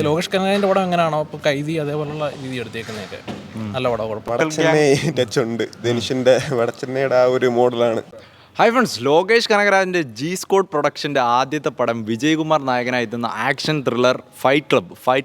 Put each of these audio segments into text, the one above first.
ലോകേഷ് കനകരാജിന്റെ പടം എങ്ങനെയാണോ ഇപ്പോൾ കൈതി അതേപോലുള്ള രീതി എടുത്തേക്കുന്നതൊക്കെ നല്ല പടം, കുഴപ്പമില്ല. ടച്ച് ഉണ്ട്. ധനുഷിന്റെ വടച്ചെന്നൈയുടെ ആ ഒരു മോഡലാണ്. ഹായ് ഫ്രണ്ട്സ്, ലോകേഷ് കനകരാജിൻ്റെ ജി സ്ക്വാഡ് പ്രൊഡക്ഷൻ്റെ ആദ്യത്തെ പടം വിജയ്കുമാർ നായകനായി എത്തുന്ന ആക്ഷൻ ത്രില്ലർ ഫൈറ്റ്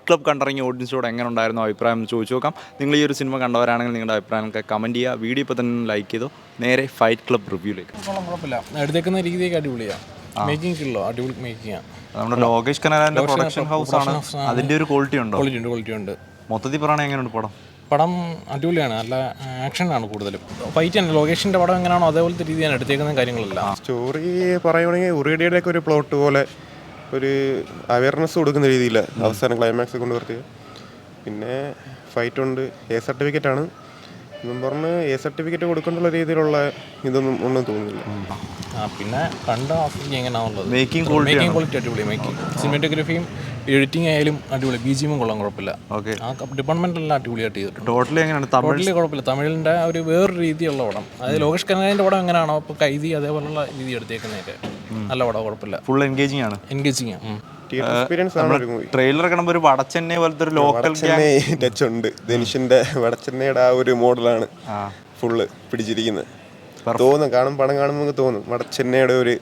ക്ലബ് കണ്ടിറങ്ങിയ ഓഡിയൻസോട് എങ്ങനെ ഉണ്ടായിരുന്നു അഭിപ്രായം എന്ന് ചോദിച്ചു നോക്കാം. നിങ്ങൾ ഈ ഒരു സിനിമ കണ്ടവരാണെങ്കിൽ നിങ്ങളുടെ അഭിപ്രായങ്ങളൊക്കെ കമൻറ്റ് ചെയ്യുക. വീഡിയോ ഇപ്പോൾ തന്നെ ലൈക്ക് ചെയ്തോ. നേരെ ഫൈറ്റ് ക്ലബ് റിവ്യൂയിലേക്ക്. കുഴപ്പമില്ല, എടുത്തേക്കുന്ന രീതിയൊക്കെ അടിപൊളിയാണ്. മേക്കിംഗ് കില്ലോ അടിപൊളി മേക്കിംഗാണ്. നമ്മുടെ ലോകേഷ് കനകരാജിൻ്റെ പ്രൊഡക്ഷൻ ഹൗസ് ആണ്. അതിൻ്റെ ഒരു ക്വാളിറ്റി ഉണ്ടോ? ക്വാളിറ്റി ഉണ്ട്. മൊത്തത്തിൽ പറയുകയാണെങ്കിൽ എങ്ങനെയുണ്ട് പടം? പടം അടിപൊളിയാണ്, നല്ല ആക്ഷനാണ് കൂടുതലും. ഫൈറ്റ് ആണ്. ലോകേഷിൻ്റെ പടം എങ്ങനെയാണോ അതേപോലത്തെ രീതിയാണ് എടുത്തേക്കുന്ന കാര്യങ്ങളെല്ലാം. സ്റ്റോറി പറയുകയാണെങ്കിൽ ഉറിയടിയുടെ ഒക്കെ ഒരു പ്ലോട്ട് പോലെ ഒരു അവയർനെസ് കൊടുക്കുന്ന രീതിയിൽ അവസാനം ക്ലൈമാക്സ് കൊണ്ട് നിർത്തിയത്. പിന്നെ ഫൈറ്റ് ഉണ്ട്. എ സർട്ടിഫിക്കറ്റ് ആണ് എന്നും പറഞ്ഞ് എ സർട്ടിഫിക്കറ്റ് കൊടുക്കേണ്ടുള്ള രീതിയിലുള്ള ഇതൊന്നും ഒന്നും തോന്നുന്നില്ല. പിന്നെ കണ്ട ആസ്വദിക്കുക എങ്ങനെയാണുള്ളത്. മേക്കിംഗ് ക്വാളിറ്റി അടിപൊളി. മേക്കിംഗ് സിനിമാറ്റോഗ്രഫിയും എഡിറ്റിംഗ് ആയാലും അടിപൊളി. BGM കൊള്ളാൻ കുഴപ്പമില്ല. ആ ഡിപ്പാർട്ട്മെന്റെല്ലാം അടിപൊളിയായിട്ട് ചെയ്തിട്ടുണ്ട്. ടോട്ടലി എങ്ങനെയാണ്? ടോട്ടലി കുഴപ്പമില്ല. തമിഴിൻ്റെ ഒരു വേറൊരു രീതിയുള്ള പടം. അതായത് ലോകേഷ് കനകരാജിന്റെ പടം എങ്ങനെയാണോ ഇപ്പോൾ കൈതി അതേപോലുള്ള രീതി എടുത്തേക്കുന്നതൊക്കെ നല്ല പടം, കുഴപ്പമില്ല. ഫുൾ എൻഗേജിങ് ആണ്. ട്രെയിലർ കാണുമ്പോൾ ഒരു വടച്ചെന്നൈ പോലത്തെ ഒരു ലോക്കൽ ടച്ച് ഉണ്ട്. ധനുഷിന്റെ വടച്ചെന്നൈയുടെ ആ ഒരു മോഡലാണ് ഫുള്ള് പിടിച്ചിരിക്കുന്നത്. തോന്നും പടം കാണുമ്പോൾ തോന്നും വടച്ചെന്നൈയുടെ ഒരു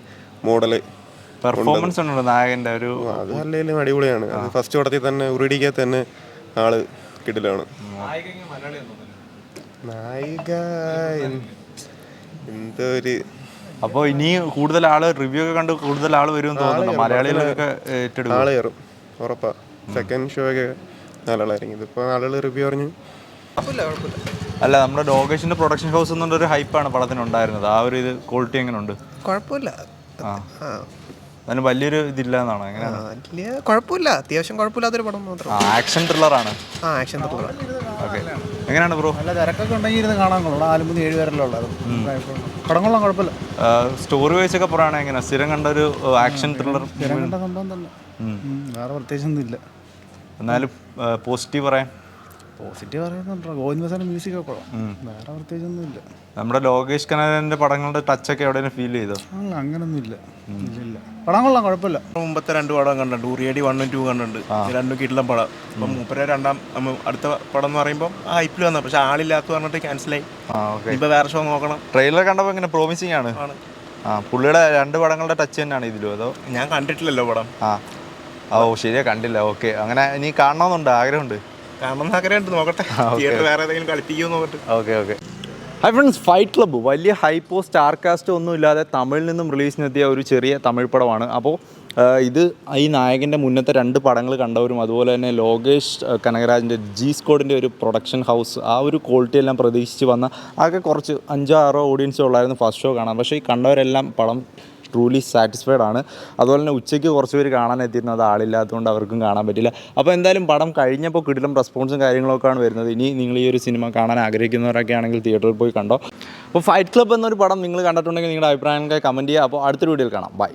മോഡല്. പെർഫോമൻസ് ഉണ്ടോ നായകന്റെ? ഒരു അത് അല്ലെങ്കിലും അടിപൊളിയാണ്. ഫസ്റ്റ് പടത്തിൽ തന്നെ ഉറിയടിക്കാൻ തന്നെ ആള് കിടിലാണ്. നായിക എന്തോ ഒരു. അപ്പോൾ ഇനി കൂടുതൽ ആള് റിവ്യൂ ഒക്കെ കണ്ട് കൂടുതൽ ആള് വരുമെന്ന് തോന്നുന്നു. മലയാളികളൊക്കെ ഏറ്റെടുക്കും. ആള് കയറും ഉറപ്പാ. സെക്കൻഡ് ഷോ ഒക്കെ നല്ല ആളായിരിക്കും. ഇതിപ്പോൾ ആളുകൾ റിവ്യൂ പറഞ്ഞു. അല്ല, നമ്മുടെ ലോകേഷിന്റെ പ്രൊഡക്ഷൻ ഹൗസ് എന്നുള്ളൊരു ഹൈപ്പാണ് പടത്തിനുണ്ടായിരുന്നത്. ആ ഒരു ഇത് ക്വാളിറ്റി എങ്ങനെ ഉണ്ട്? കുഴപ്പമില്ല. അതിന് വലിയൊരു ഇതില്ല എന്നാണ്. എങ്ങനെയാണ്? വലിയ കുഴപ്പമില്ല, അത്യാവശ്യം കുഴപ്പമില്ലാത്തൊരു പടം മാത്രം. ആക്ഷൻ ത്രില്ലറാണ്. Action thriller. ഓക്കെ, എങ്ങനെയാണ് ബ്രോ? നല്ല തിരക്കൊക്കെ ഉണ്ടെങ്കിൽ ഇരുന്ന് കാണാൻ കൊള്ളാം. 4-7 പേരല്ലേ ഉള്ളത്. പടം കൊള്ളാം, കുഴപ്പമില്ല. സ്റ്റോറി വൈസ് ഒക്കെ പറയുകയാണെങ്കിൽ എങ്ങനെ സ്ഥിരം കണ്ട ഒരു ആക്ഷൻ ത്രില്ലർ? സ്ഥിരം കണ്ട സംഭവം തന്നെ, വേറെ പ്രത്യേകിച്ചൊന്നും ഇല്ല. എന്നാലും പോസിറ്റീവ് പറയാൻ പോസിറ്റീവ് പറയുന്നുണ്ടോ? ഗോവിന്ദ് മസാല മ്യൂസിക് ഒക്കെ കൊള്ളാം, വേറെ പ്രത്യേകിച്ചൊന്നും ഇല്ല. നമ്മുടെ ലോകേഷ് കനകരാജിന്റെ പടങ്ങളുടെ ടച്ചൊക്കെ എവിടെയും ഫീൽ ചെയ്തോ? അങ്ങനൊന്നും ഇല്ല. പടം കൊള്ളാം, കുഴപ്പമില്ല. മുമ്പത്തെ 2 പടം കണ്ടിട്ടുണ്ട്. ഉറിയടി 1 and 2 കണ്ടിട്ടുണ്ട്. 2 കിടിലം പടം. അപ്പം മൂപ്പരെ അടുത്ത പടം എന്ന് പറയുമ്പോൾ ഹൈപ്പിൽ വന്ന, പക്ഷെ ആളില്ലാത്ത പറഞ്ഞിട്ട് ക്യാൻസലായി. ഇപ്പൊ വേറെ ഷോ നോക്കണം. ട്രെയിലർ കണ്ടപ്പോൾ ഇങ്ങനെ പ്രോമിസിങ് ആണ്. പുള്ളിയുടെ 2 പടങ്ങളുടെ ടച്ച് തന്നെയാണ് ഇതിലും അതോ? ഞാൻ കണ്ടിട്ടില്ലല്ലോ പടം. ഓ ശരിയാ, കണ്ടില്ല. ഓക്കെ, അങ്ങനെ ഇനി കാണണമെന്നുണ്ട്, ആഗ്രഹമുണ്ട്. കാണണമെന്ന് ആഗ്രഹമുണ്ട്. നോക്കട്ടെ, തിയേറ്റർ വേറെ ഏതെങ്കിലും കളിപ്പിക്കുമോ നോക്കട്ടെ. Okay. Hi friends, fight club വലിയ ഹൈപ്പോ സ്റ്റാർ കാസ്റ്റോ ഒന്നും ഇല്ലാതെ തമിഴിൽ നിന്നും റിലീസിനെത്തിയ ഒരു ചെറിയ തമിഴ് പടമാണ്. അപ്പോൾ ഇത് ഈ നായകൻ്റെ മുന്നത്തെ 2 പടങ്ങൾ കണ്ടവരും അതുപോലെ തന്നെ ലോകേഷ് കനകരാജിൻ്റെ ജി സ്ക്വാഡിൻ്റെ ഒരു പ്രൊഡക്ഷൻ ഹൗസ് ആ ഒരു ക്വാളിറ്റി എല്ലാം പ്രതീക്ഷിച്ച് വന്ന ആകെ കുറച്ച് 5-6 ഓഡിയൻസേ ഉള്ളായിരുന്നു ഫസ്റ്റ് ഷോ കാണാൻ. പക്ഷേ ഈ കണ്ടവരെല്ലാം പടം ട്രൂലി സാറ്റിസ്ഫൈഡ് ആണ്. അതുപോലെ തന്നെ ഉച്ചയ്ക്ക് കുറച്ച് പേര് കാണാനെത്തിയിരുന്നത് അത് ആളില്ലാത്തതുകൊണ്ട് അവർക്കും കാണാൻ പറ്റില്ല. അപ്പോൾ എന്തായാലും പടം കഴിഞ്ഞപ്പോൾ കിടിലം റെസ്പോൺസും കാര്യങ്ങളൊക്കെയാണ് വരുന്നത്. ഇനി നിങ്ങൾ ഈ ഒരു സിനിമ കാണാൻ ആഗ്രഹിക്കുന്നവരൊക്കെ ആണെങ്കിൽ തിയേറ്ററിൽ പോയി കണ്ടോ. അപ്പോൾ ഫൈറ്റ് ക്ലബ്ബ് എന്നൊരു പടം നിങ്ങൾ കണ്ടിട്ടുണ്ടെങ്കിൽ നിങ്ങളുടെ അഭിപ്രായങ്ങളൊക്കെ കമൻറ്റ് ചെയ്യുക. അപ്പോൾ അടുത്തൊരു വീഡിയോയിൽ കാണാം. ബൈ.